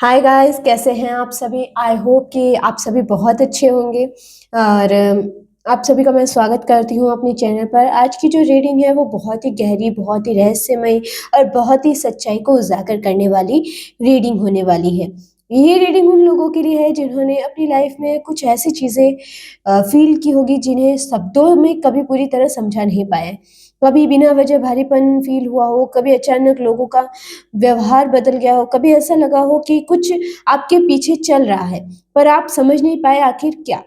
Hi guys, कैसे हैं आप सभी? आई होप कि आप सभी बहुत अच्छे होंगे और आप सभी का मैं स्वागत करती हूँ अपने चैनल पर। आज की जो रीडिंग है वो बहुत ही गहरी, बहुत ही रहस्यमयी और बहुत ही सच्चाई को उजागर करने वाली रीडिंग होने वाली है। ये रीडिंग उन लोगों के लिए है जिन्होंने अपनी लाइफ में कुछ ऐसी चीज़ें फ़ील की होगी जिन्हें शब्दों में कभी पूरी तरह समझा नहीं पाए। कभी बिना वजह भारीपन फ़ील हुआ हो, कभी अचानक लोगों का व्यवहार बदल गया हो, कभी ऐसा लगा हो कि कुछ आपके पीछे चल रहा है, पर आप समझ नहीं पाए आखिर क्या?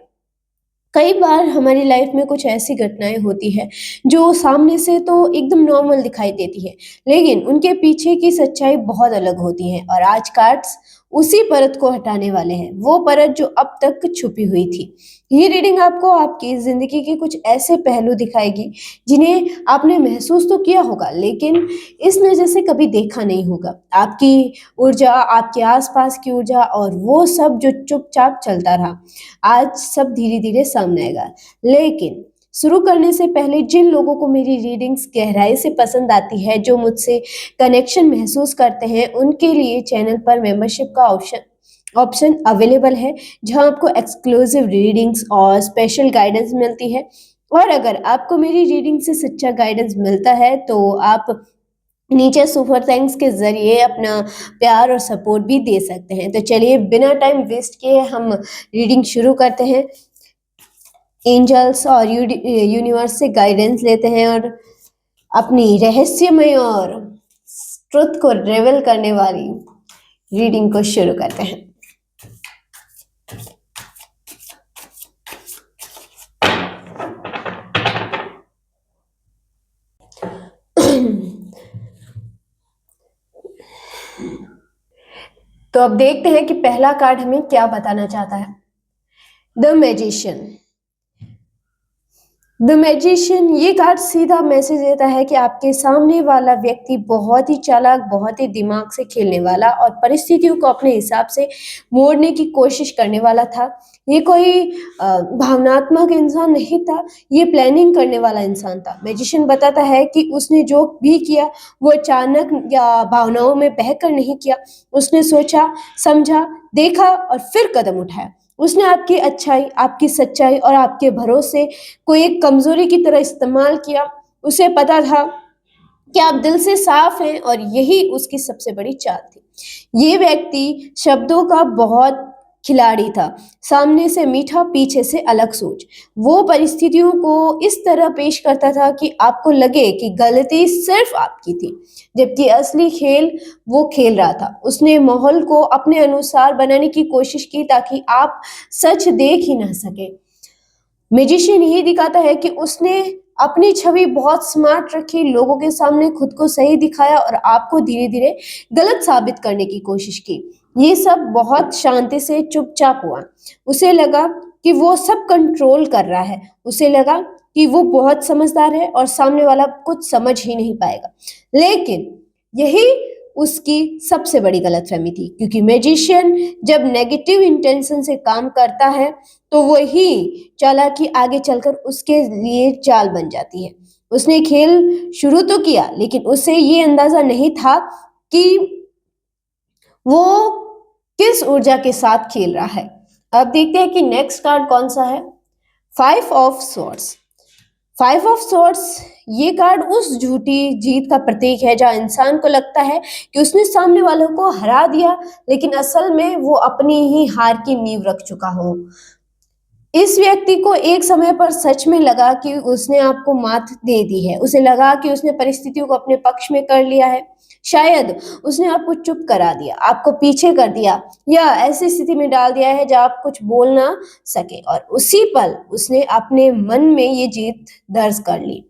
कई बार हमारी लाइफ में कुछ ऐसी घटनाएँ होती हैं, जो सामने से तो एकदम नॉर्मल दिखाई देती हैं, लेकिन उनके पीछे की सच्चाई बहुत अलग होती है और आज कार्ड्स उसी परत को हटाने वाले हैं, वो परत जो अब तक छुपी हुई थी। ये रीडिंग आपको आपकी ज़िंदगी के कुछ ऐसे पहलू दिखाएगी, जिन्हें आपने महसूस तो किया होगा, लेकिन इस नज़र से कभी देखा नहीं होगा। आपकी ऊर्जा, आपके आस-पास की ऊर्जा और वो सब जो चुपचाप चलता रहा। आज सब धीरे-धीरे सामने आएगा। लेकिन शुरू करने से पहले जिन लोगों को मेरी रीडिंग्स गहराई से पसंद आती है, जो मुझसे कनेक्शन महसूस करते हैं, उनके लिए चैनल पर मेंबरशिप का ऑप्शन ऑप्शन अवेलेबल है, जहां आपको एक्सक्लूसिव रीडिंग्स और स्पेशल गाइडेंस मिलती है। और अगर आपको मेरी रीडिंग से सच्चा गाइडेंस मिलता है, तो आप नीचे सुपर थैंक्स के ज़रिए अपना प्यार और सपोर्ट भी दे सकते हैं। तो चलिए बिना टाइम वेस्ट किए हम रीडिंग शुरू करते हैं। एंजल्स और यूनिवर्स से गाइडेंस लेते हैं और अपनी रहस्यमय और ट्रुथ को रिवील करने वाली रीडिंग को शुरू करते हैं। तो अब देखते हैं कि पहला कार्ड हमें क्या बताना चाहता है। The magician. द मैजिशियन ये कार्ड सीधा मैसेज देता है कि आपके सामने वाला व्यक्ति बहुत ही चालाक, बहुत ही दिमाग से खेलने वाला और परिस्थितियों को अपने हिसाब से मोड़ने की कोशिश करने वाला था। ये कोई भावनात्मक इंसान नहीं था, ये प्लानिंग करने वाला इंसान था। मैजिशियन बताता है कि उसने जो भी किया वो अचानक या भावनाओं में बहकर नहीं किया। उसने सोचा, समझा, देखा और फिर कदम उठाया। उसने आपकी अच्छाई, आपकी सच्चाई और आपके भरोसे को एक कमज़ोरी की तरह इस्तेमाल किया। उसे पता था कि आप दिल से साफ हैं और यही उसकी सबसे बड़ी चाल थी। ये व्यक्ति शब्दों का बहुत खिलाड़ी था, सामने से मीठा, पीछे से अलग सोच। वो परिस्थितियों को इस तरह पेश करता था कि आपको लगे कि गलती सिर्फ आपकी थी, जबकि असली खेल वो खेल रहा था। उसने माहौल को अपने अनुसार बनाने की कोशिश की ताकि आप सच देख ही ना सकें। मैजिशियन यही दिखाता है कि उसने अपनी छवि बहुत स्मार्ट रखी, लोगों के सामने खुद को सही दिखाया और आपको धीरे-धीरे गलत साबित करने की कोशिश की। ये सब बहुत शांति से चुपचाप हुआ। उसे लगा कि वो सब कंट्रोल कर रहा है। उसे लगा कि वो बहुत समझदार है और सामने वाला कुछ समझ ही नहीं पाएगा। लेकिन यही उसकी सबसे बड़ी गलतफ़हमी थी, क्योंकि मैजिशियन जब नेगेटिव इंटेंशन से काम करता है, तो वही चालाकी आगे चलकर उसके लिए चाल बन जाती है। उसने खेल शुरू तो किया, लेकिन उसे ये अंदाज़ा नहीं था कि वो किस ऊर्जा के साथ खेल रहा है। अब देखते हैं कि नेक्स्ट कार्ड कौन-सा है। 5 ऑफ स्वॉर्ड्स। 5 ऑफ स्वॉर्ड्स ये कार्ड उस झूठी जीत का प्रतीक है, जहाँ इंसान को लगता है कि उसने सामने वालों को हरा दिया, लेकिन असल में वो अपनी ही हार की नींव रख चुका हो। इस व्यक्ति को एक समय पर सच में लगा कि उसने आपको मात दे दी है। उसे लगा कि उसने परिस्थितियों को अपने पक्ष में कर लिया है। शायद उसने आपको चुप करा दिया, आपको पीछे कर दिया या ऐसी स्थिति में डाल दिया है जहाँ आप कुछ बोल ना सके, और उसी पल उसने अपने मन में ये जीत दर्ज कर ली।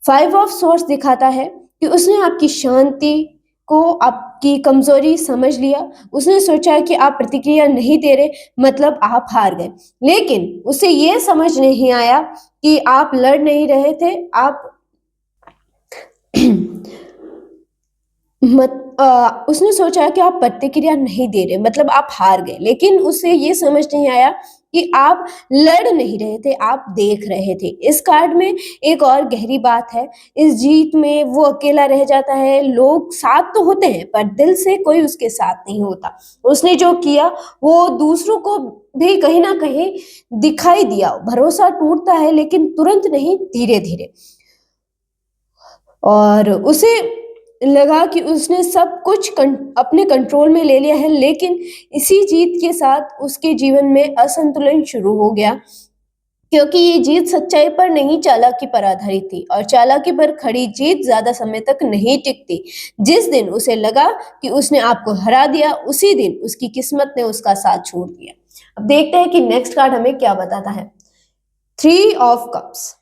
5 ऑफ सोर्स दिखाता है कि उसने आपकी शांति को, आपकी कमज़ोरी समझ लिया। उसने सोचा कि आप प्रतिक्रिया नहीं दे रहे, मतलब आप हार गए। लेकिन उसे ये समझ नहीं आया कि आप लड़ नहीं रहे थे, आप उसने सोचा कि आप प्रतिक्रिया नहीं दे रहे, मतलब आप हार गए। लेकिन उसे ये समझ नहीं आया कि आप लड़ नहीं रहे थे, आप देख रहे थे। इस कार्ड में एक और गहरी बात है, इस जीत में वो अकेला रह जाता है, लोग साथ तो होते हैं पर दिल से कोई उसके साथ नहीं होता। उसने जो किया वो दूसरों को भी कहीं न कहीं दिखाई दिया। भरोसा टूटता है लेकिन तुरंत नहीं, धीरे-धीरे। और उसे लगा कि उसने सब कुछ अपने कंट्रोल में ले लिया है, लेकिन इसी जीत के साथ उसके जीवन में असंतुलन शुरू हो गया, क्योंकि ये जीत सच्चाई पर नहीं चालाकी पर आधारित थी, और चालाकी पर खड़ी जीत ज्यादा समय तक नहीं टिकती। जिस दिन उसे लगा कि उसने आपको हरा दिया, उसी दिन उसकी किस्मत ने उसका साथ छोड़ दिया। अब देखते हैं कि नेक्स्ट कार्ड हमें क्या बताता है। 3 ऑफ कप्स।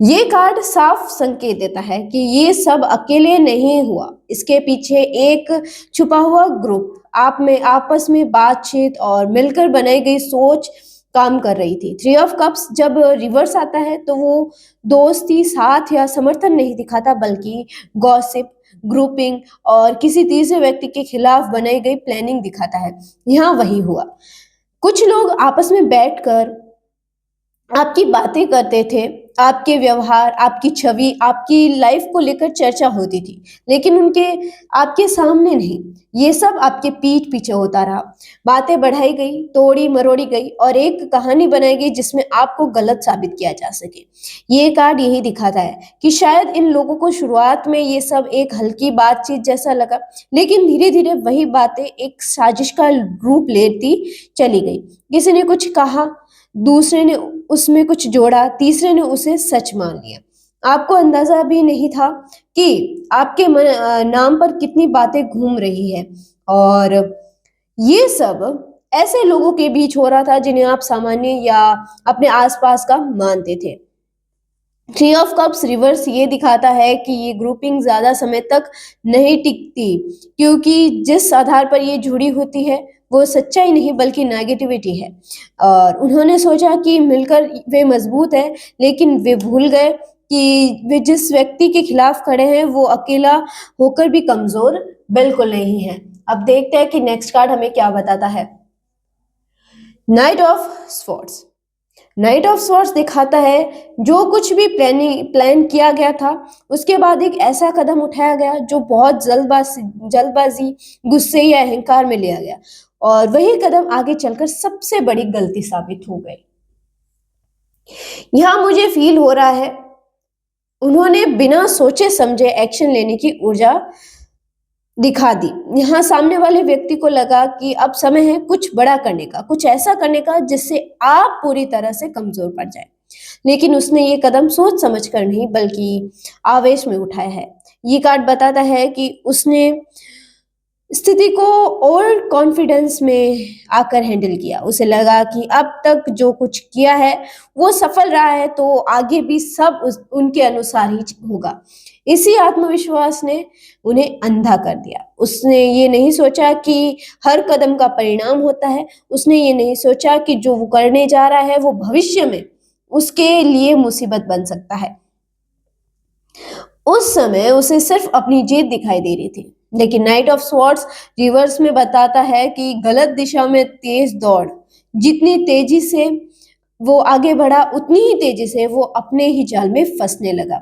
ये कार्ड साफ संकेत देता है कि ये सब अकेले नहीं हुआ, इसके पीछे एक छुपा हुआ ग्रुप आप में आपस में बातचीत और मिलकर बनाई गई सोच काम कर रही थी। 3 ऑफ कप्स जब रिवर्स आता है तो वो दोस्ती, साथ या समर्थन नहीं दिखाता, बल्कि गॉसिप, ग्रुपिंग और किसी तीसरे व्यक्ति के खिलाफ बनाई गई प्लानिंग दिखाता है। यहाँ वही हुआ। कुछ लोग आपस में बैठकर आपकी बातें करते थे, आपके व्यवहार, आपकी छवि, आपकी लाइफ को लेकर चर्चा होती थी, लेकिन उनके आपके सामने नहीं। ये सब आपके पीठ पीछे होता रहा। बातें बढ़ाई गई, तोड़ी-मरोड़ी गई और एक कहानी बनाई गई जिसमें आपको गलत साबित किया जा सके। ये कार्ड यही दिखाता है कि शायद इन लोगों को शुरुआत में ये सब एक हल्की बातचीत जैसा लगा, लेकिन धीरे-धीरे वही बातें एक साजिश का रूप लेती चली गई। किसी ने कुछ कहा, दूसरे ने उसमें कुछ जोड़ा, तीसरे ने उसे सच मान लिया। आपको अंदाज़ा भी नहीं था कि आपके नाम पर कितनी बातें घूम रही है, और ये सब ऐसे लोगों के बीच हो रहा था जिन्हें आप सामान्य या अपने आस-पास का मानते थे। 3 ऑफ कप्स रिवर्स ये दिखाता है कि ये ग्रुपिंग ज़्यादा समय तक नहीं टिकती, क्योंकि जिस आधार पर ये जुड़ी होती है, वो सच्चाई नहीं बल्कि नेगेटिविटी है। और उन्होंने सोचा कि मिलकर वे मज़बूत हैं, लेकिन वे भूल गए कि वे जिस व्यक्ति के खिलाफ खड़े हैं, वो अकेला होकर भी कमज़ोर बिल्कुल नहीं है। अब देखते हैं कि नेक्स्ट कार्ड हमें क्या बताता है। Night of swords. Night of swords दिखाता है जो कुछ भी प्लान किया गया था, उसके बाद एक ऐसा कदम उठाया गया जो बहुत जल्दबाजी, गुस्से या अहंकार में लिया गया, और वही कदम आगे चलकर सबसे बड़ी गलती साबित हो गई। यहाँ मुझे फील हो रहा है उन्होंने बिना सोचे समझे एक्शन लेने की ऊर्जा दिखा दी। यहाँ सामने वाले व्यक्ति को लगा कि अब समय है कुछ बड़ा करने का, कुछ ऐसा करने का जिससे आप पूरी तरह से कमज़ोर पड़ जाएँ। लेकिन उसने ये कदम सोच समझ कर नहीं बल्कि आवेश में उठाया है। ये कार्ड बताता है कि उसने स्थिति को और कॉन्फिडेंस में आकर हैंडल किया। उसे लगा कि अब तक जो कुछ किया है वो सफल रहा है, तो आगे भी सब उनके अनुसार ही होगा। इसी आत्मविश्वास ने उन्हें अंधा कर दिया। उसने ये नहीं सोचा कि हर कदम का परिणाम होता है। उसने ये नहीं सोचा कि जो वो करने जा रहा है वो भविष्य में उसके लिए मुसीबत बन सकता है। उस समय उसे सिर्फ अपनी जीत दिखाई दे रही थी, लेकिन नाइट ऑफ स्वॉर्ड्स रिवर्स में बताता है कि गलत दिशा में तेज दौड़, जितनी तेजी से वो आगे बढ़ा, उतनी ही तेजी से वो अपने ही जाल में फंसने लगा।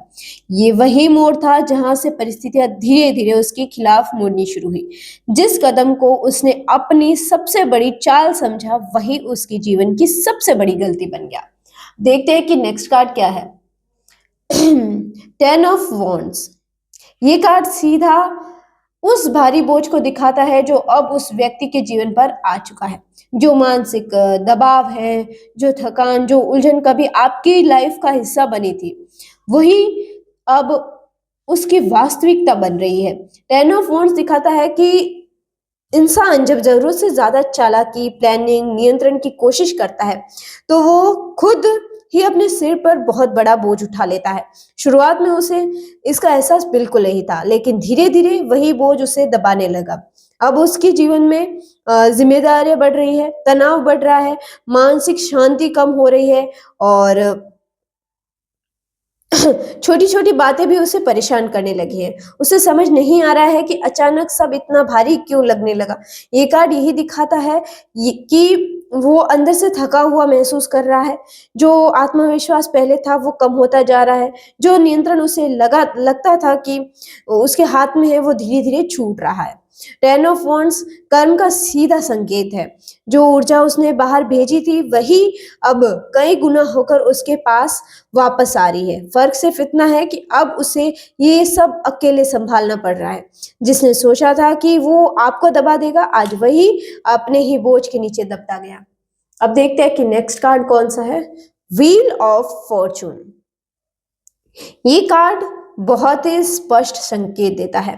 ये वही मोड़ था जहां से परिस्थितियां धीरे-धीरे उसके खिलाफ मुड़नी शुरू हुई। जिस कदम को उसने अपनी सबसे बड़ी चाल समझा, वही उसके जीवन की सबसे बड़ी गलती बन गया। देखते हैं कि नेक्स्ट कार्ड क्या है। 10 ऑफ वॉन्ड्स। ये कार्ड सीधा उस भारी बोझ को दिखाता है जो अब उस व्यक्ति के जीवन पर आ चुका है। जो मानसिक दबाव है, जो थकान, जो उलझन कभी आपकी लाइफ का हिस्सा बनी थी, वही अब उसकी वास्तविकता बन रही है। 10 ऑफ वॉन्ड्स दिखाता है कि इंसान जब ज़रूरत से ज़्यादा चालाकी, प्लानिंग, नियंत्रण की कोशिश करता है, तो वो खुद ही अपने सिर पर बहुत बड़ा बोझ उठा लेता है। शुरुआत में उसे इसका एहसास बिल्कुल नहीं था, लेकिन धीरे-धीरे वही बोझ उसे दबाने लगा। अब उसके जीवन में ज़िम्मेदारियाँ बढ़ रही है, तनाव बढ़ रहा है, मानसिक शांति कम हो रही है, और छोटी छोटी बातें भी उसे परेशान करने लगी हैं। उसे समझ नहीं आ रहा है कि अचानक सब इतना भारी क्यों लगने लगा। ये कार्ड यही दिखाता है कि वो अंदर से थका हुआ महसूस कर रहा है। जो आत्मविश्वास पहले था वो कम होता जा रहा है। जो नियंत्रण उसे लगता था कि उसके हाथ में है वो धीरे धीरे छूट रहा है। टेन ऑफ वॉन्ड्स कर्म का सीधा संकेत है। जो ऊर्जा उसने बाहर भेजी थी वही अब कई गुना होकर उसके पास वापस आ रही है। फ़र्क सिर्फ़ इतना है कि अब उसे ये सब अकेले सँभालना पड़ रहा है। जिसने सोचा था कि वो आपको दबा देगा, आज वही अपने ही बोझ के नीचे दबता गया। अब देखते हैं कि नेक्स्ट कार्ड कौन-सा है? Wheel of Fortune. ये कार्ड बहुत ही स्पष्ट संकेत देता है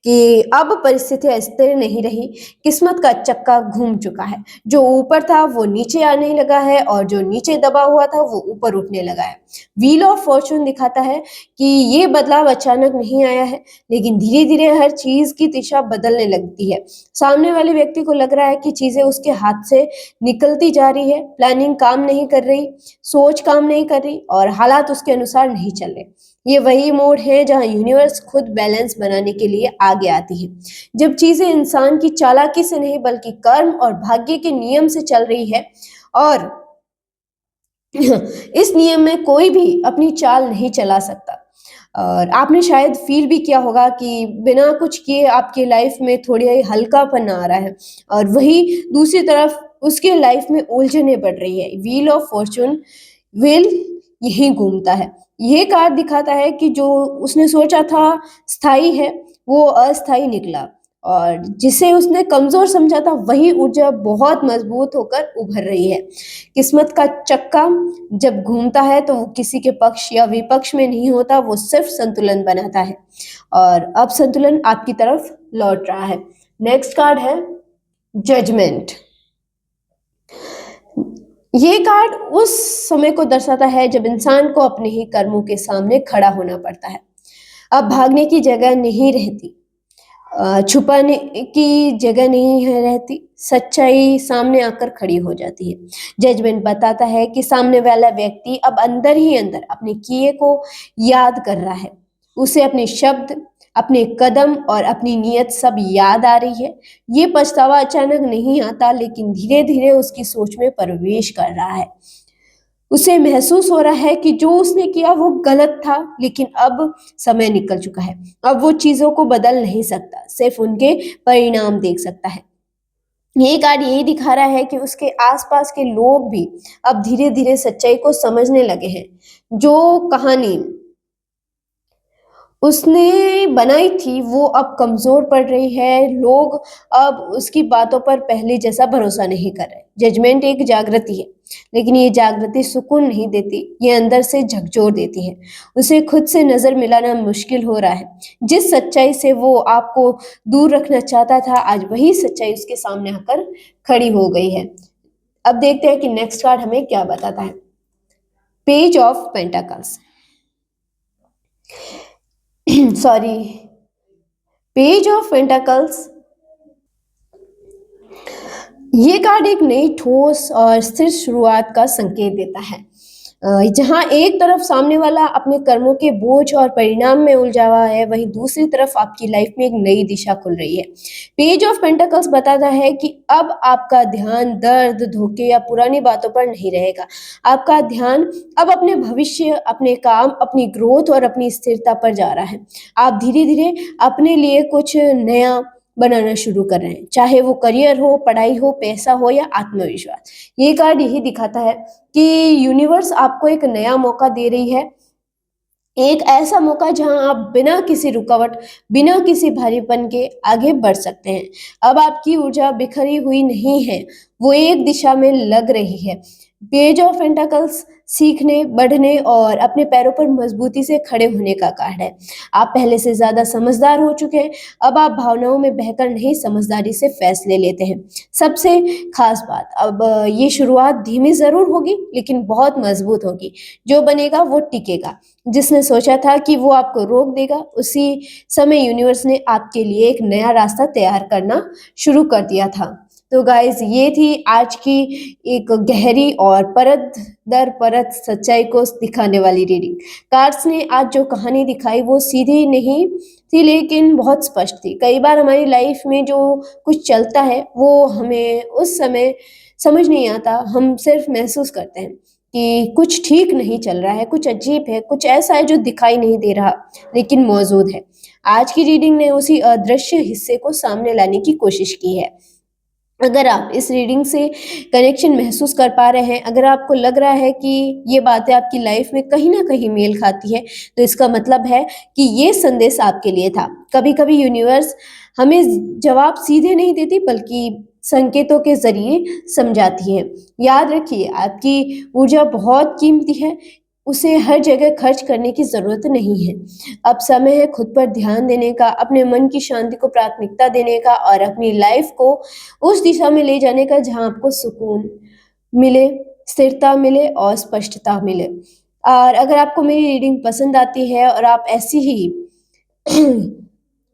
कि अब परिस्थितियां स्थिर नहीं रही। किस्मत का चक्का घूम चुका है। जो ऊपर था वो नीचे आने लगा है और जो नीचे दबा हुआ था वो ऊपर उठने लगा है। व्हील ऑफ फॉर्चून दिखाता है कि ये बदलाव अचानक नहीं आया है, लेकिन धीरे धीरे हर चीज की दिशा बदलने लगती है। सामने वाले व्यक्ति को लग रहा है कि चीजें उसके हाथ से निकलती जा रही है। प्लानिंग काम नहीं कर रही, सोच काम नहीं कर रही और हालात उसके अनुसार नहीं चल रहे। ये वही मोड़ है जहाँ यूनिवर्स खुद बैलेंस बनाने के लिए आगे आती है। जब चीजें इंसान की चालाकी से नहीं बल्कि कर्म और भाग्य के नियम से चल रही है, और इस नियम में कोई भी अपनी चाल नहीं चला सकता। और आपने शायद फील भी किया होगा कि बिना कुछ किए आपके लाइफ में थोड़ी हल्कापन आ रहा है, और वही दूसरी तरफ उसके लाइफ में उलझने बढ़ रही है। व्हील ऑफ फॉर्चून व्हील यही घूमता है। ये कार्ड दिखाता है कि जो उसने सोचा था स्थायी है वो अस्थायी निकला, और जिसे उसने कमजोर समझा था वही ऊर्जा बहुत मजबूत होकर उभर रही है। किस्मत का चक्का जब घूमता है तो वो किसी के पक्ष या विपक्ष में नहीं होता, वो सिर्फ संतुलन बनाता है, और अब संतुलन आपकी तरफ लौट रहा है। नेक्स्ट कार्ड है जजमेंट। ये कार्ड उस समय को दर्शाता है जब इंसान को अपने ही कर्मों के सामने खड़ा होना पड़ता है। अब भागने की जगह नहीं रहती, छुपाने की जगह नहीं है रहती, सच्चाई सामने आकर खड़ी हो जाती है। जजमेंट बताता है कि सामने वाला व्यक्ति अब अंदर ही अंदर अपने किए को याद कर रहा है। उसे अपने शब्द, अपने कदम और अपनी नीयत सब याद आ रही है। ये पछतावा अचानक नहीं आता, लेकिन धीरे धीरे उसकी सोच में प्रवेश कर रहा है। उसे महसूस हो रहा है कि जो उसने किया वो गलत था, लेकिन अब समय निकल चुका है। अब वो चीज़ों को बदल नहीं सकता, सिर्फ उनके परिणाम देख सकता है। ये कार्ड यही दिखा रहा है कि उसके आसपास के लोग भी अब धीरे-धीरे सच्चाई को समझने लगे हैं। जो कहानी उसने बनाई थी वो अब कमज़ोर पड़ रही है, लोग अब उसकी बातों पर पहले जैसा भरोसा नहीं कर रहे। जजमेंट एक जागृति है, लेकिन ये जागृति सुकून नहीं देती, ये अंदर से झकझोर देती है। उसे खुद से नज़र मिलाना मुश्किल हो रहा है। जिस सच्चाई से वो आपको दूर रखना चाहता था, आज वही सच्चाई उसके सामने आकर खड़ी हो गई है। अब देखते हैं कि नेक्स्ट कार्ड हमें क्या बताता है। Page of pentacles. Sorry, page of pentacles. ये कार्ड एक नई ठोस और स्थिर शुरुआत का संकेत देता है। जहाँ एक तरफ सामने वाला अपने कर्मों के बोझ और परिणाम में उलझा हुआ है, वहीं दूसरी तरफ आपकी लाइफ में एक नई दिशा खुल रही है। पेज ऑफ पेंटाकल्स बताता है कि अब आपका ध्यान दर्द, धोखे या पुरानी बातों पर नहीं रहेगा। आपका ध्यान अब अपने भविष्य, अपने काम, अपनी ग्रोथ और अपनी स्थिरता पर जा रहा है। आप धीरे-धीरे अपने लिए कुछ नया बनाना शुरू कर रहे हैं, चाहे वो करियर हो, पढ़ाई हो, पैसा हो या आत्मविश्वास। ये कार्ड यही दिखाता है कि यूनिवर्स आपको एक नया मौका दे रही है, एक ऐसा मौका जहां आप बिना किसी रुकावट, बिना किसी भारीपन के आगे बढ़ सकते हैं। अब आपकी ऊर्जा बिखरी हुई नहीं है, वो एक दिशा में लग रही है। पेज ऑफ पेंटाकल्स सीखने, बढ़ने और अपने पैरों पर मजबूती से खड़े होने का कार्ड है। आप पहले से ज़्यादा समझदार हो चुके हैं, अब आप भावनाओं में बहकर नहीं, समझदारी से फैसले लेते हैं। सबसे खास बात, अब ये शुरुआत धीमी ज़रूर होगी, लेकिन बहुत मजबूत होगी। जो बनेगा वो टिकेगा। जिसने सोचा था कि वो आपको रोक देगा, उसी समय यूनिवर्स ने आपके लिए एक नया रास्ता तैयार करना शुरू कर दिया था। तो गाइस ये थी आज की एक गहरी और परत दर परत सच्चाई को दिखाने वाली रीडिंग। कार्ड्स ने आज जो कहानी दिखाई वो सीधी नहीं थी लेकिन बहुत स्पष्ट थी। कई बार हमारी लाइफ में जो कुछ चलता है वो हमें उस समय समझ नहीं आता, हम सिर्फ महसूस करते हैं कि कुछ ठीक नहीं चल रहा है, कुछ अजीब है, कुछ ऐसा है जो दिखाई नहीं दे रहा लेकिन मौजूद है। आज की रीडिंग ने उसी अदृश्य हिस्से को सामने लाने की कोशिश की है। अगर आप इस रीडिंग से कनेक्शन महसूस कर पा रहे हैं, अगर आपको लग रहा है कि ये बातें आपकी लाइफ में कहीं न कहीं मेल खाती है, तो इसका मतलब है कि ये संदेश आपके लिए था। कभी-कभी यूनिवर्स हमें जवाब सीधे नहीं देती बल्कि संकेतों के ज़रिए समझाती है। याद रखिए आपकी ऊर्जा बहुत कीमती है, उसे हर जगह खर्च करने की ज़रूरत नहीं है। अब समय है खुद पर ध्यान देने का, अपने मन की शांति को प्राथमिकता देने का और अपनी लाइफ को उस दिशा में ले जाने का जहाँ आपको सुकून मिले, स्थिरता मिले और स्पष्टता मिले। और अगर आपको मेरी रीडिंग पसंद आती है और आप ऐसी ही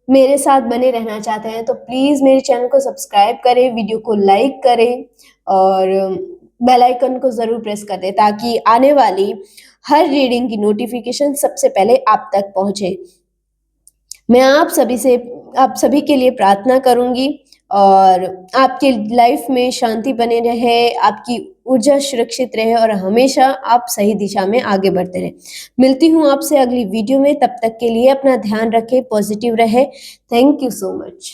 मेरे साथ बने रहना चाहते हैं तो प्लीज़ मेरे चैनल को सब्सक्राइब करें, वीडियो को लाइक करें और बेल आइकन को ज़रूर प्रेस कर दें ताकि आने वाली हर रीडिंग की नोटिफ़िकेशन सबसे पहले आप तक पहुँचे। मैं आप सभी के लिए प्रार्थना करूँगी और आपके लाइफ में शांति बने रहे, आपकी ऊर्जा सुरक्षित रहे और हमेशा आप सही दिशा में आगे बढ़ते रहें। मिलती हूँ आपसे अगली वीडियो में, तब तक के लिए अपना ध्यान रखें, पॉज़िटिव रहें। Thank you so much.